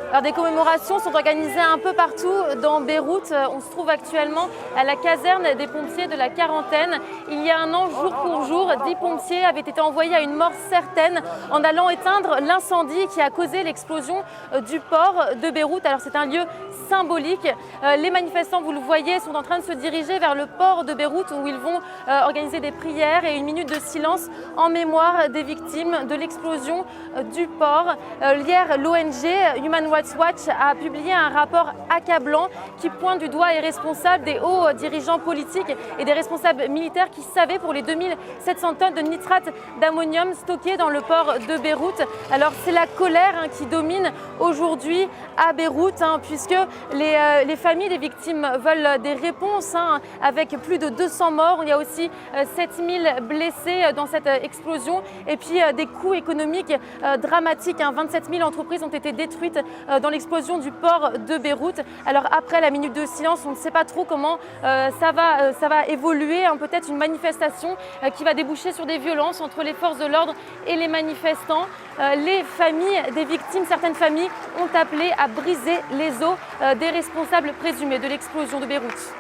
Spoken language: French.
Alors, des commémorations sont organisées un peu partout dans Beyrouth. On se trouve actuellement à la caserne des pompiers de la Quarantaine. Il y a un an, jour pour jour, 10 pompiers avaient été envoyés à une mort certaine en allant éteindre l'incendie qui a causé l'explosion du port de Beyrouth. Alors c'est un lieu symbolique. Les manifestants, vous le voyez, sont en train de se diriger vers le port de Beyrouth où ils vont organiser des prières et une minute de silence en mémoire des victimes de l'explosion du port. Hier, l'ONG Human Rights Watch a publié un rapport accablant qui pointe du doigt les responsables des hauts dirigeants politiques et des responsables militaires qui savaient pour les 2700 tonnes de nitrate d'ammonium stockées dans le port de Beyrouth. Alors c'est la colère qui domine aujourd'hui à Beyrouth puisque les familles des victimes veulent des réponses avec plus de 200 morts. Il y a aussi 7000 blessés dans cette explosion et puis des coûts économiques dramatiques. 27 000 entreprises ont été détruites dans l'explosion du port de Beyrouth. Alors après la minute de silence, on ne sait pas trop comment ça va évoluer. Peut-être une manifestation qui va déboucher sur des violences entre les forces de l'ordre et les manifestants. Les familles des victimes, certaines familles ont appelé à briser les os des responsables présumés de l'explosion de Beyrouth.